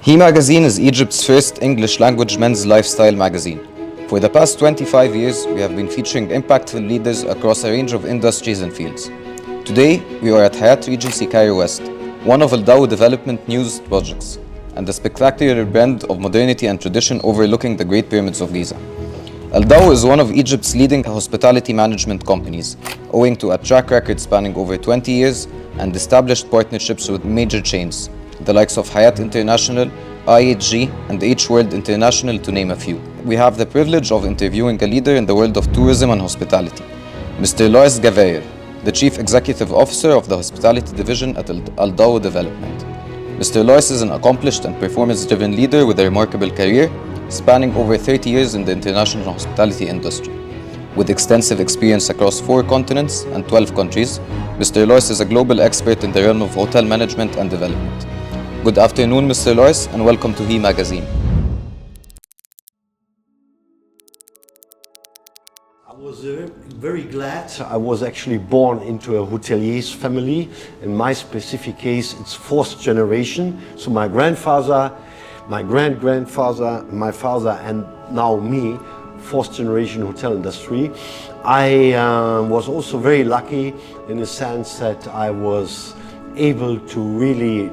He magazine is Egypt's first English-language men's lifestyle magazine. For the past 25 years, we have been featuring impactful leaders across a range of industries and fields. Today, we are at Hayat Regency Cairo West, one of ALDAU Development news projects, and a spectacular blend of modernity and tradition overlooking the Great Pyramids of Giza. ALDAU is one of Egypt's leading hospitality management companies, owing to a track record spanning over 20 years and established partnerships with major chains, the likes of Hayat International, IHG, and H World International, to name a few. We have the privilege of interviewing a leader in the world of tourism and hospitality, Mr. Lars Geweyer, the Chief Executive Officer of the Hospitality Division at ALDAU Development. Mr. Lars is an accomplished and performance-driven leader with a remarkable career, spanning over 30 years in the international hospitality industry. With extensive experience across 4 continents and 12 countries, Mr. Lars is a global expert in the realm of hotel management and development. Good afternoon, Mr. Lars, and welcome to He magazine. I was very glad. I was actually born into a hotelier's family. In my specific case, it's 4th generation. So my grandfather, my great-grandfather, my father, and now me, 4th generation hotel industry. I was also very lucky in the sense that I was able to really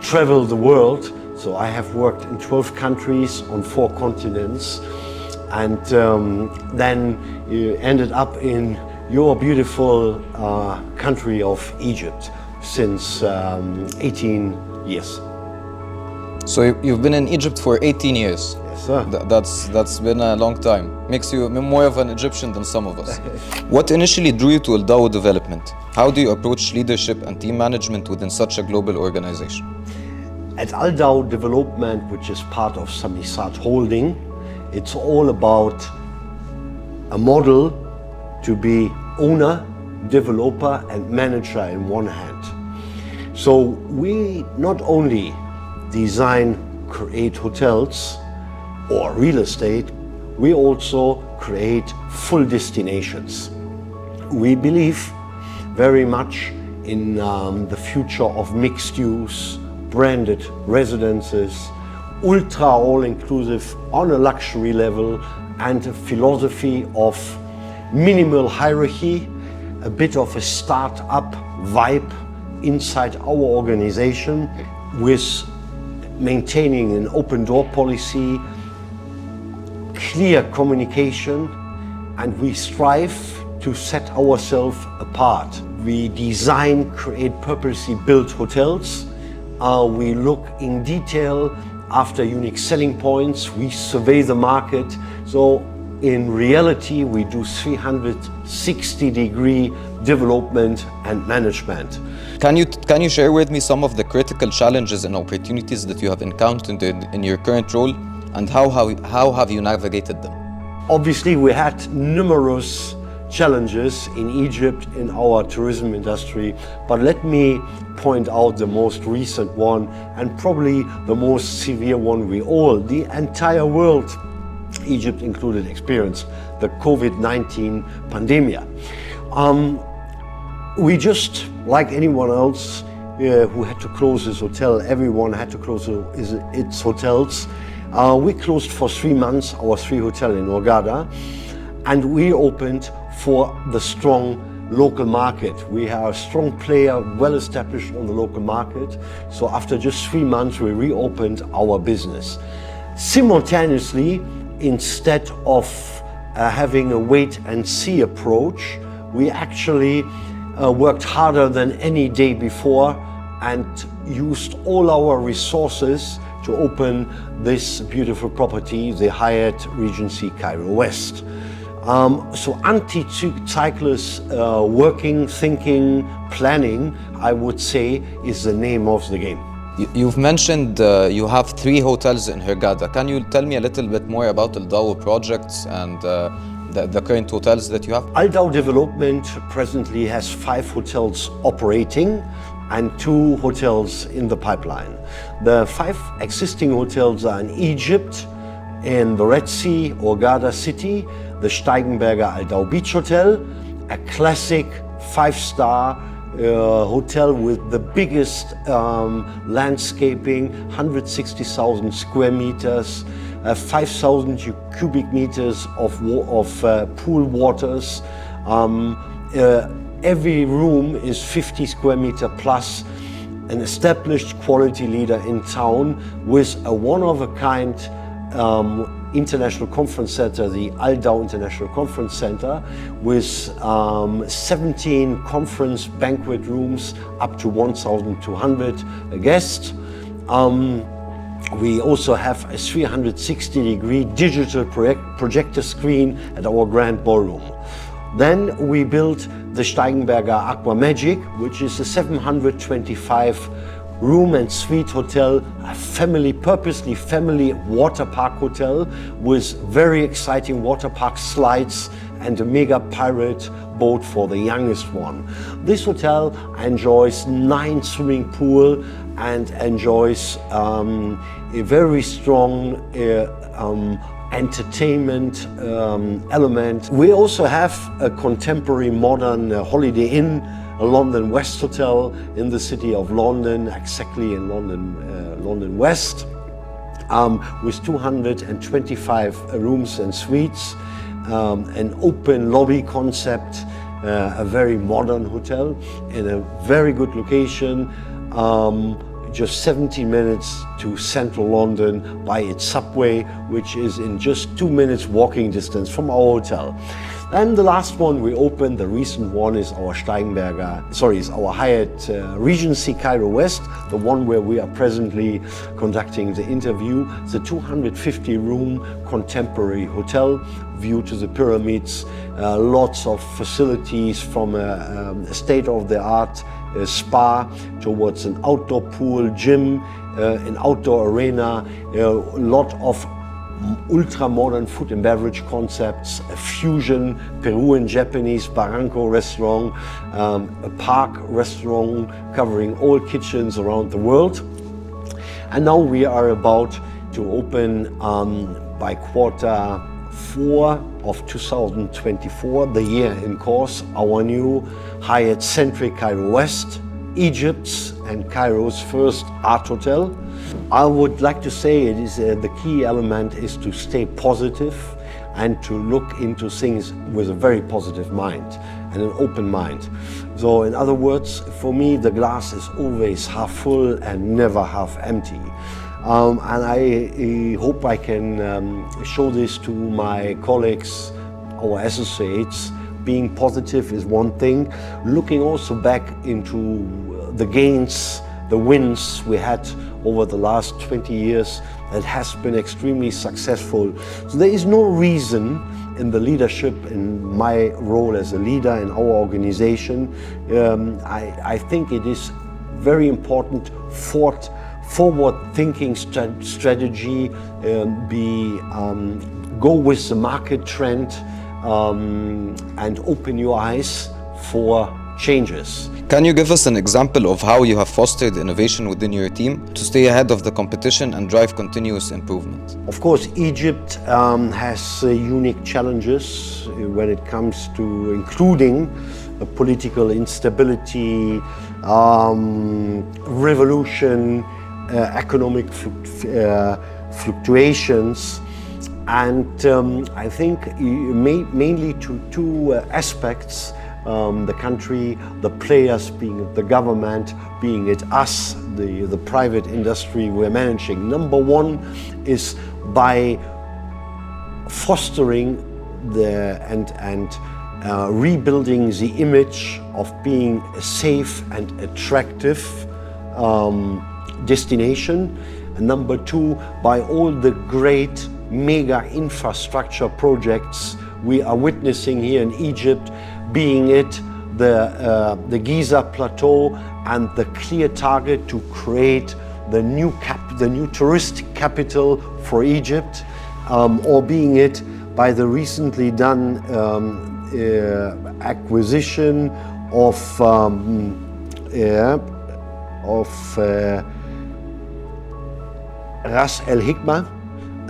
travel the world. So I have worked in 12 countries on 4 continents, and then ended up in your beautiful country of Egypt since 18 years. So you've been in Egypt for 18 years. Yes, sir. That's been a long time. Makes you more of an Egyptian than some of us. What initially drew you to ALDAU Development? How do you approach leadership and team management within such a global organization? At ALDAU Development, which is part of Sami Saad Holding, it's all about a model to be owner, developer, and manager in one hand. So we not only design, create hotels or real estate, we also create full destinations. We believe very much in the future of mixed use, branded residences, ultra all-inclusive on a luxury level, and a philosophy of minimal hierarchy, a bit of a start-up vibe inside our organization, with maintaining an open door policy, clear communication, and we strive to set ourselves apart. We design, create, purposely built hotels. We look in detail after unique selling points. We survey the market. So in reality, we do 360-degree development and management. Can you share with me some of the critical challenges and opportunities that you have encountered in your current role, and how have you navigated them? Obviously, we had numerous challenges in Egypt in our tourism industry, but let me point out the most recent one, and probably the most severe one the entire world, Egypt included, experienced, the COVID-19 pandemic. We just, like anyone else who had to close his hotel, everyone had to close its hotels. We closed for 3 months our 3 hotels in Hurghada, and we opened for the strong local market. We are a strong player, well established on the local market. So after just 3 months, we reopened our business. Simultaneously, instead of having a wait and see approach, we actually worked harder than any day before and used all our resources to open this beautiful property, the Hayat Regency Cairo West. So anti-cyclist working, thinking, planning, I would say, is the name of the game. You've mentioned you have 3 hotels in Hurghada. Can you tell me a little bit more about ALDAU projects and the current hotels that you have? ALDAU Development presently has 5 hotels operating and 2 hotels in the pipeline. The 5 existing hotels are in Egypt, in the Red Sea, Hurghada City, the Steigenberger ALDAU Beach Hotel, a classic 5-star hotel with the biggest landscaping, 160,000 square meters, 5,000 cubic meters of pool waters. Every room is 50 square meter plus, an established quality leader in town with a one-of-a-kind international conference center, the ALDAU International Conference Center, with 17 conference banquet rooms up to 1,200 guests. We also have a 360-degree digital projector screen at our grand ballroom. Then we built the Steigenberger Aqua Magic, which is a 725 room and suite hotel, a purposely family water park hotel with very exciting water park slides and a mega pirate boat for the youngest one. This hotel enjoys 9 swimming pools and enjoys a very strong entertainment element. We also have a contemporary modern Holiday Inn, a London West hotel in the city of London, exactly in London West, with 225 rooms and suites, an open lobby concept, a very modern hotel in a very good location, just 17 minutes to central London by its subway, which is in just 2 minutes walking distance from our hotel. And the last one we opened, the recent one, is our our Hyatt Regency Cairo West, the one where we are presently conducting the interview. The 250-room contemporary hotel, view to the pyramids, lots of facilities from a state-of-the-art spa towards an outdoor pool, gym, an outdoor arena, a lot of ultra-modern food and beverage concepts, a fusion Peruvian Japanese Barranco restaurant, a park restaurant covering all kitchens around the world. And now we are about to open by Q4 of 2024, the year in course, our new Hyatt-centric Cairo West, Egypt's and Cairo's first art hotel. I would like to say it is the key element is to stay positive and to look into things with a very positive mind and an open mind. So in other words, for me, the glass is always half full and never half empty. And I hope I can show this to my colleagues, our associates. Being positive is one thing. Looking also back into the gains, the wins we had over the last 20 years, that has been extremely successful. So there is no reason in the leadership, in my role as a leader in our organization, I think it is very important forward-thinking strategy, go with the market trend, and open your eyes for changes. Can you give us an example of how you have fostered innovation within your team to stay ahead of the competition and drive continuous improvement? Of course, Egypt has unique challenges when it comes to including political instability, revolution, economic fluctuations. And I think mainly to 2 aspects, the country, the players, being it the government, being it us, the private industry we're managing. Number 1 is by fostering and rebuilding the image of being a safe and attractive destination. And number 2, by all the great mega infrastructure projects we are witnessing here in Egypt, being it the Giza Plateau and the clear target to create the new touristic capital for Egypt, or being it by the recently done acquisition of Ras El Hikma,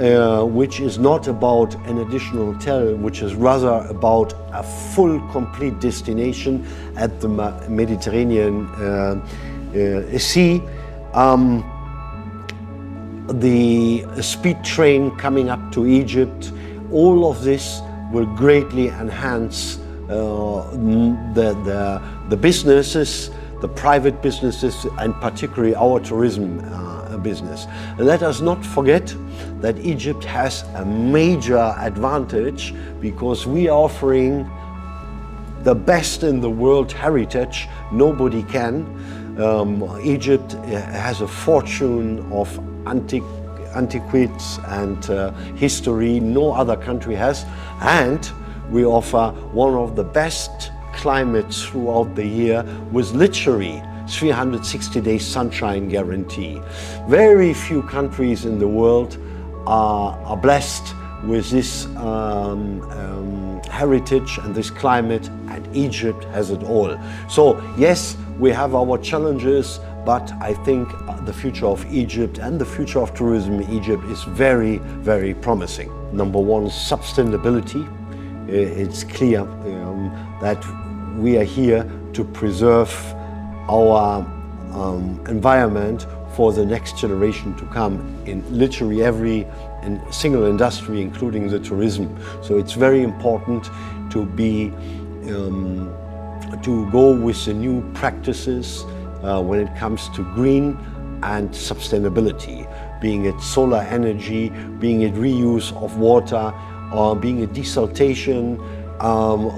which is not about an additional hotel, which is rather about a full, complete destination at the Mediterranean Sea. The speed train coming up to Egypt, all of this will greatly enhance the businesses, the private businesses, and particularly our tourism business. Let us not forget that Egypt has a major advantage because we are offering the best in the world heritage. Nobody can. Egypt has a fortune of antiquities and history no other country has, and we offer one of the best climates throughout the year with literally 360 days sunshine guarantee. Very few countries in the world are blessed with this heritage and this climate, and Egypt has it all. So yes, we have our challenges, but I think the future of Egypt and the future of tourism in Egypt is very, very promising. Number one, sustainability. It's clear that we are here to preserve our environment for the next generation to come in literally every single industry, including the tourism. So it's very important to be to go with the new practices when it comes to green and sustainability, being it solar energy, being it reuse of water, or being it desaltation,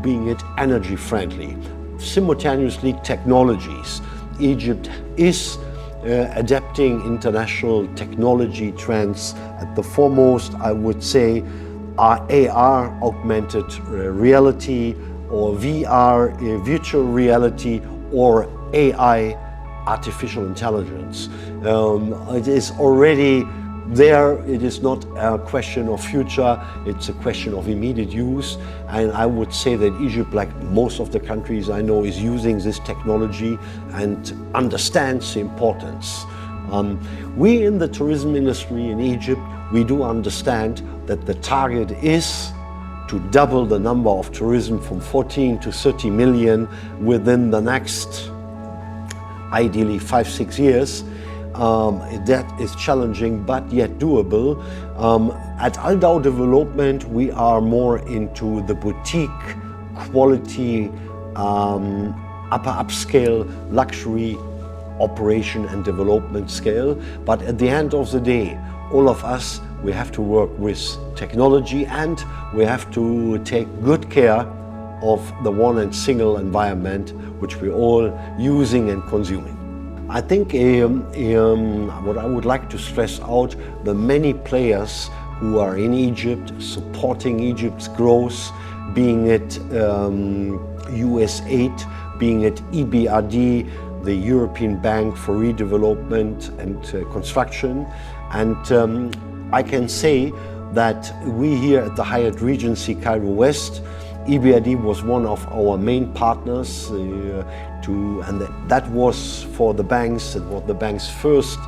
being it energy friendly. Simultaneously, technologies. Egypt is adapting international technology trends. At the foremost, I would say, are AR, augmented reality, or VR, virtual reality, or AI, artificial intelligence. It is already there. It is not a question of future, it's a question of immediate use. And I would say that Egypt, like most of the countries I know, is using this technology and understands the importance. We in the tourism industry in Egypt, we do understand that the target is to double the number of tourism from 14 to 30 million within the next, ideally 5-6 years. That is challenging, but yet doable. At ALDAU Development, we are more into the boutique, quality, upper upscale, luxury operation and development scale. But at the end of the day, all of us, we have to work with technology, and we have to take good care of the one and single environment which we're all using and consuming. I think what I would like to stress out, the many players who are in Egypt supporting Egypt's growth, being it USAID, being it EBRD, the European Bank for Redevelopment and Construction. And I can say that we here at the Hyatt Regency Cairo West, EBRD was one of our main partners, and that was for the banks. It was the bank's first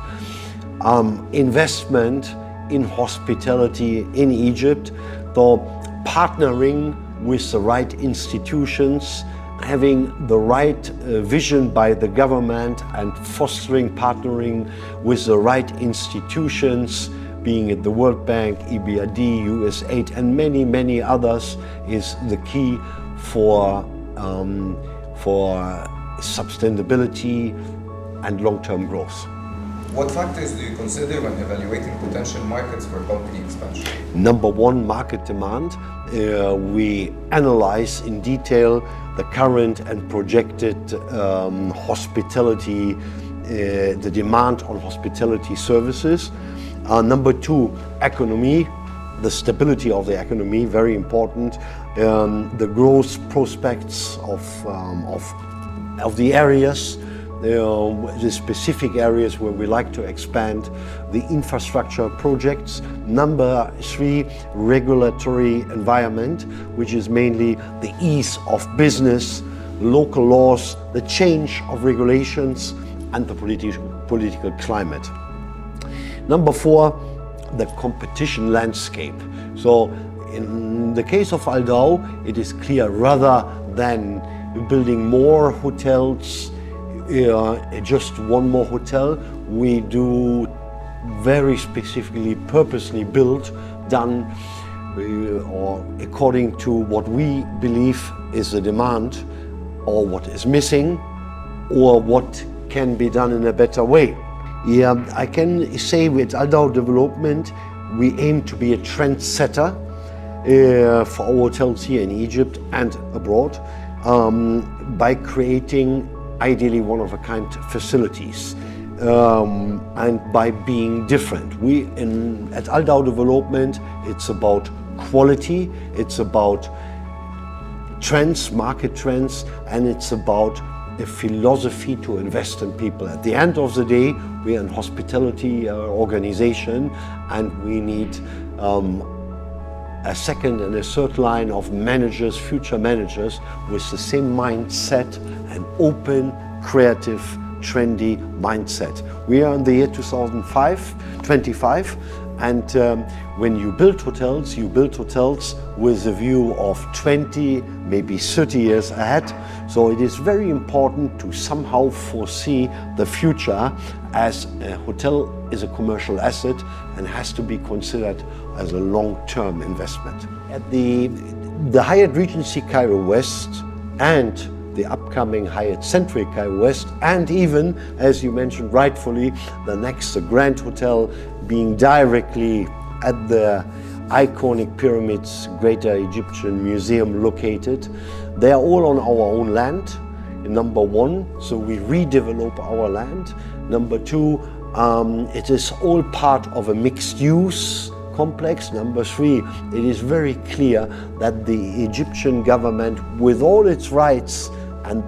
investment in hospitality in Egypt. So partnering with the right institutions, having the right vision by the government, and fostering partnering with the right institutions, being it the World Bank, EBRD, USAID, and many, many others, is the key for sustainability and long-term growth. What factors do you consider when evaluating potential markets for company expansion? Number one, market demand. We analyze in detail the current and projected hospitality, the demand on hospitality services. Number two, economy, the stability of the economy, very important. The growth prospects of the areas, the specific areas where we like to expand, the infrastructure projects. Number three, regulatory environment, which is mainly the ease of business, local laws, the change of regulations, and the political climate. Number four, the competition landscape. So in the case of ALDAU, it is clear, rather than building more hotels, just one more hotel, we do very specifically, purposely built, done or according to what we believe is the demand, or what is missing, or what can be done in a better way. Yeah, I can say with ALDAU Development, we aim to be a trendsetter for our hotels here in Egypt and abroad, by creating ideally one-of-a-kind facilities, and by being different. At ALDAU Development, it's about quality, it's about trends, market trends, and it's about a philosophy to invest in people. At the end of the day, we are a hospitality organization, and we need a second and a third line of managers, future managers, with the same mindset, an open, creative, trendy mindset. We are in the year 2025, and when you build hotels with a view of 20, maybe 30 years ahead. So it is very important to somehow foresee the future, as a hotel is a commercial asset and has to be considered as a long-term investment. At the Hyatt Regency Cairo West and the upcoming Hyatt Centric Cairo West, and even, as you mentioned rightfully, the next Grand Hotel being directly at the iconic pyramids Greater Egyptian Museum located. They are all on our own land, number one, so we redevelop our land. Number two, it is all part of a mixed-use complex. Number three, it is very clear that the Egyptian government, with all its rights, and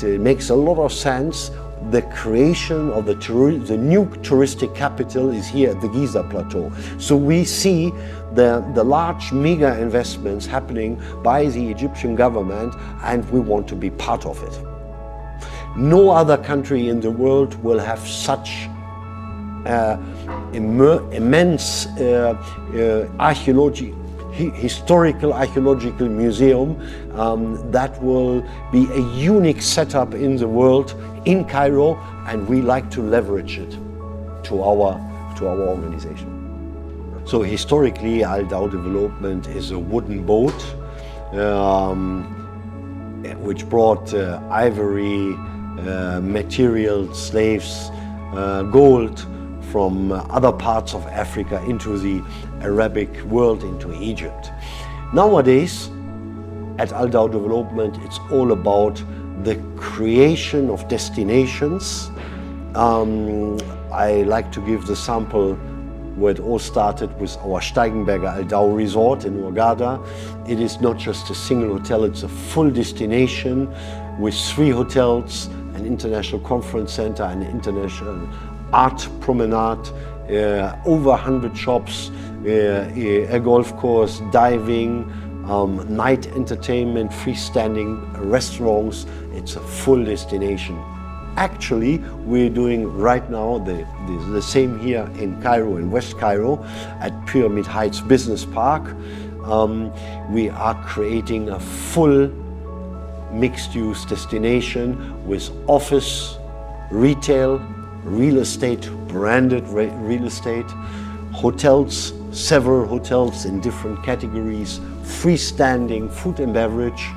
it makes a lot of sense, the creation of the new touristic capital is here at the Giza Plateau. So we see the large mega investments happening by the Egyptian government, and we want to be part of it. No other country in the world will have such immense historical archaeological museum that will be a unique setup in the world, in Cairo, and we like to leverage it to our organization. So historically, ALDAU Development is a wooden boat which brought ivory, materials, slaves, gold from other parts of Africa into the Arabic world, into Egypt. Nowadays, at ALDAU Development, it's all about the creation of destinations. I like to give the sample where it all started with our Steigenberger ALDAU Resort in Hurghada. It is not just a single hotel, it's a full destination with 3 hotels, an international conference center, an international art promenade, over 100 shops, a golf course, diving, night entertainment, freestanding restaurants. It's a full destination. Actually, we're doing right now the same here in Cairo, in West Cairo, at Pyramid Heights Business Park. We are creating a full mixed-use destination with office, retail, real estate, branded real estate, hotels, several hotels in different categories, freestanding food and beverage,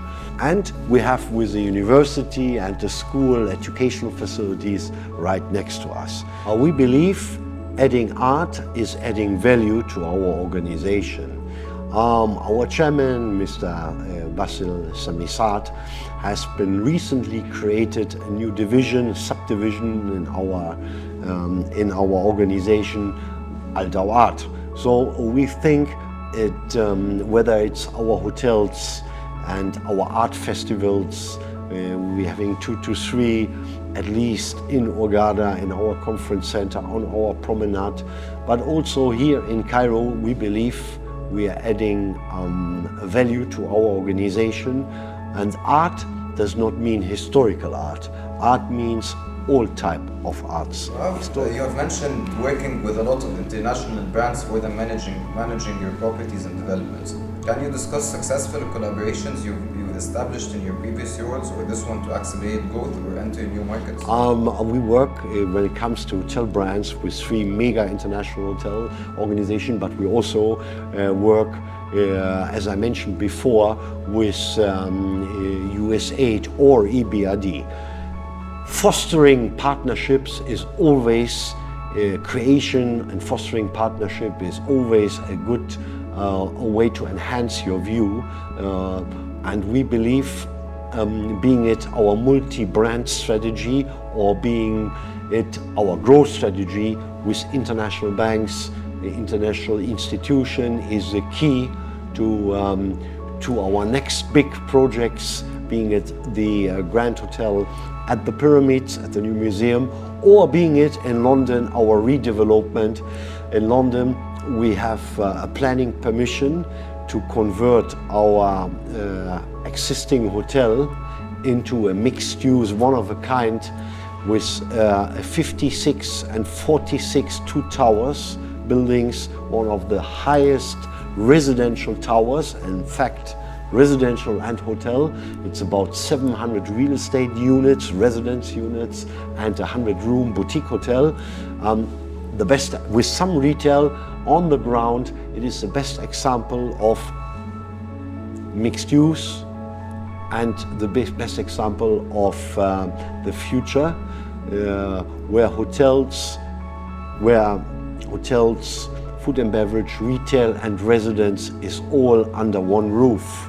and we have with the university and the school educational facilities right next to us. We believe adding art is adding value to our organization. Our chairman, Mr. Sami Saad, has been recently created a new division, subdivision in our organization, ALDAU Art. So we think whether it's our hotels and our art festivals, we're having 2 to 3 at least in Hurghada, in our conference center, on our promenade, but also here in Cairo, we believe we are adding value to our organization. And art does not mean historical art. Art means all type of arts. You have mentioned working with a lot of international brands for them managing your properties and developments. Can you discuss successful collaborations you established in your previous roles, or this one to accelerate growth or enter new markets? We work when it comes to hotel brands with 3 mega international hotel organizations, but we also work, as I mentioned before, with USAID or EBRD. Fostering partnerships is always creation, and fostering partnership is always a good way to enhance your view. And we believe, being it our multi-brand strategy or being it our growth strategy with international banks, international institution, is the key to our next big projects, being it the Grand Hotel at the Pyramids, at the new museum, or being it in London, our redevelopment. In London, we have a planning permission to convert our existing hotel into a mixed-use, one-of-a-kind, with 56 and 46 two towers, buildings, one of the highest residential towers, in fact, residential and hotel. It's about 700 real estate units, residence units, and a 100-room boutique hotel. The best, with some retail on the ground. It is the best example of mixed use and the best example of the future, where hotels, food and beverage, retail and residence is all under one roof.